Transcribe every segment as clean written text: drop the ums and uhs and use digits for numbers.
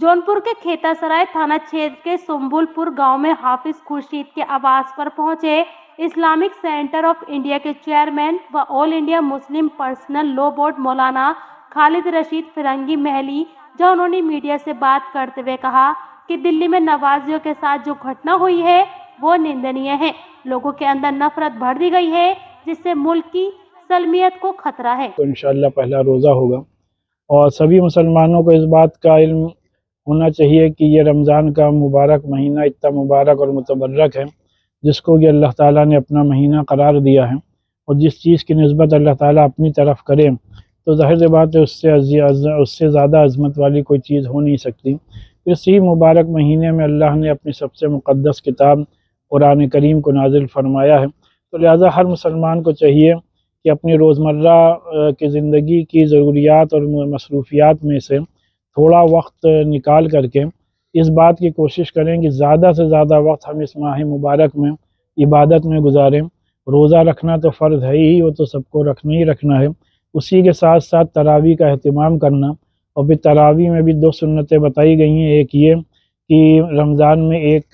जौनपुर के खेतासराय थाना क्षेत्र के सुम्बुलपुर गांव में हाफिज खुर्शीद के आवास पर पहुंचे इस्लामिक सेंटर ऑफ इंडिया के चेयरमैन व all India Muslim personal law board मौलाना खालिद रशीद फिरंगी महली, जहां उन्होंने मीडिया से बात करते हुए कहा कि दिल्ली में नवाजियों के साथ जो घटना हुई है वो निंदनीय है। लोगों के अंदर नफरत भर दी गई है, जिससे मुल्क की सलमियत को खतरा है। तो इंशाअल्लाह पहला रोज़ा होगा और सभी मुसलमानों को इस बात का इल्म होना चाहिए कि ये रमज़ान का मुबारक महीना इतना मुबारक और मुतबर्रक है, जिसको कि अल्लाह ताला ने अपना महीना करार दिया है। और जिस चीज़ की निस्बत अल्लाह ताला अपनी तरफ करे तो ज़ाहिर सी बात है उससे ज़्यादा अज़मत वाली कोई चीज़ हो नहीं सकती। इसी मुबारक महीने में अल्लाह ने अपनी सबसे मुक़द्दस किताब कुरान करीम को नाजिल फरमाया है। तो लिहाजा हर मुसलमान को चाहिए कि अपनी रोज़मर्रा की ज़िंदगी की ज़रूरियात और मसरूफ़ियात में से थोड़ा वक्त निकाल करके इस बात की कोशिश करें कि ज़्यादा से ज़्यादा वक्त हम इस माह मुबारक में इबादत में गुजारें। रोज़ा रखना तो फ़र्ज़ है ही, वो तो सबको रखना ही रखना है। उसी के साथ साथ तरावी का अहतमाम करना, और फिर तरावी में भी दो सुन्नतें बताई गई हैं। एक ये कि रमज़ान में एक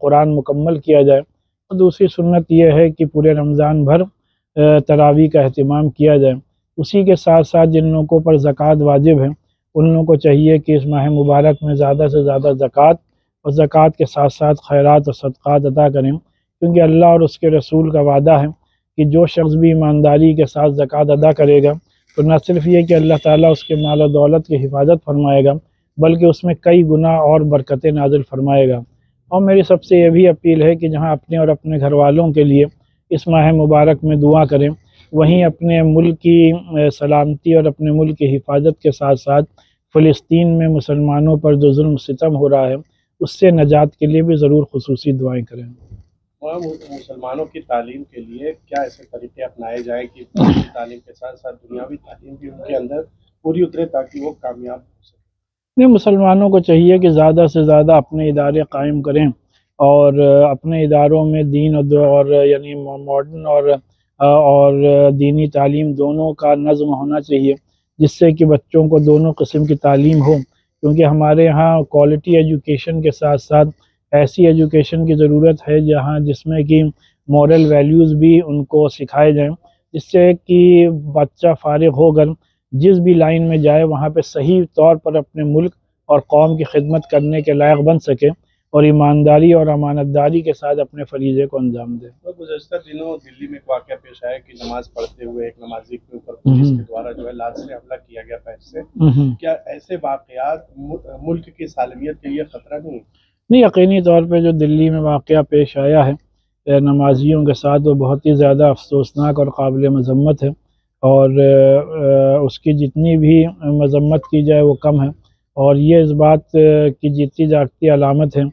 कुरान मुकम्मल किया जाए, और दूसरी सुन्नत ये है कि पूरे रमज़ान भर तरावी का अहतमाम किया जाए। उसी के साथ साथ जिन लोगों पर ज़कात वाजिब है उन लोगों को चाहिए कि इस माह मुबारक में ज़्यादा से ज़्यादा ज़कात और ज़कात के साथ साथ खैरात और सदक़ात अदा करें, क्योंकि अल्लाह और उसके रसूल का वादा है कि जो शख्स भी ईमानदारी के साथ ज़कात अदा करेगा तो न सिर्फ ये कि अल्लाह ताला उसके माल और दौलत की हिफाजत फरमाएगा, बल्कि उसमें कई गुना और बरकतें नाज़िल फरमाएगा। और मेरी सबसे ये भी अपील है कि जहाँ अपने और अपने घर वालों के लिए इस माह मुबारक में दुआ करें, वहीं अपने मुल्क की सलामती और अपने मुल्क की हिफाजत के साथ साथ फ़लस्तीन में मुसलमानों पर जो जुल्म सितम हो रहा है उससे नजात के लिए भी ज़रूर खुसूसी दुआएं करें। और मुसलमानों की तालीम के लिए क्या ऐसे तरीके अपनाए जाएँ कि दीनी तालीम के साथ साथ दुनियावी तालीम भी उनके अंदर पूरी उतरे ताकि वो कामयाब हो सकें? नहीं, मुसलमानों को चाहिए कि ज़्यादा से ज़्यादा अपने इदारे कायम करें और अपने इदारों में दीन और यानी मॉडर्न और दीनी तालीम दोनों का नज़्म होना चाहिए, जिससे कि बच्चों को दोनों किस्म की तालीम हो। क्योंकि हमारे यहाँ क्वालिटी एजुकेशन के साथ साथ ऐसी एजुकेशन की ज़रूरत है जिसमें कि मॉरल वैल्यूज़ भी उनको सिखाए जाएँ, जिससे कि बच्चा फ़ारिग होकर जिस भी लाइन में जाए वहाँ पे सही तौर पर अपने मुल्क और कौम की खिदमत करने के लायक बन सके और ईमानदारी और अमानतदारी के साथ अपने फरीज़े को अंजाम दे। तो गुज़श्ता दिनों दिल्ली में एक वाक़या पेश आया कि नमाज पढ़ते हुए एक नमाजी के ऊपर पुलिस के द्वारा जो है लात से हमला किया गया पैर से। क्या ऐसे वाक़यात मुल्क की सालमियत के लिए ख़तरा नहीं है? नहीं, यकीनी तौर पे जो दिल्ली में वाक़या पेश आया है नमाजियों के साथ, वो बहुत ही ज़्यादा अफसोसनाक और काबिल मज़म्मत है, और उसकी जितनी भी मज़म्मत की जाए वो कम है। और ये इस बात की जीती जागती अलामत है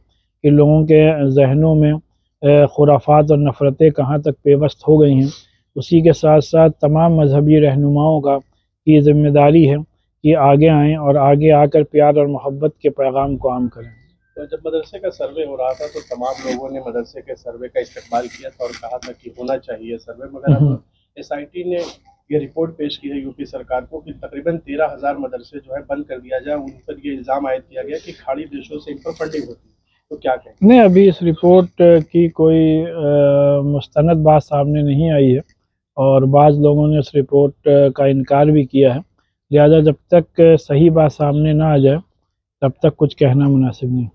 कि लोगों के जहनों में खुराफात और नफ़रतें कहाँ तक पेवस्त हो गई हैं। उसी के साथ साथ तमाम मजहबी रहनुमाओं की ज़िम्मेदारी है कि आगे आएँ और आगे आकर प्यार और मोहब्बत के पैगाम को आम करें। तो जब मदरसे का सर्वे हो रहा था तो तमाम लोगों ने मदरसे के सर्वे का इस्तकबाल किया था और कहा था कि होना चाहिए सर्वे, मगर अब SIT ने ये रिपोर्ट पेश की है यूपी सरकार को कि तकरीबन 13,000 मदरसे जो है बंद कर दिया जाए। उन पर ये इल्ज़ाम आयद किया गया कि खाड़ी देशों से इन पर फंडिंग होती है, तो क्या कहें? नहीं, अभी इस रिपोर्ट की कोई मुस्तनद बात सामने नहीं आई है, और बाज़ लोगों ने इस रिपोर्ट का इनकार भी किया है। लिहाजा जब तक सही बात सामने ना आ जाए तब तक कुछ कहना मुनासिब नहीं।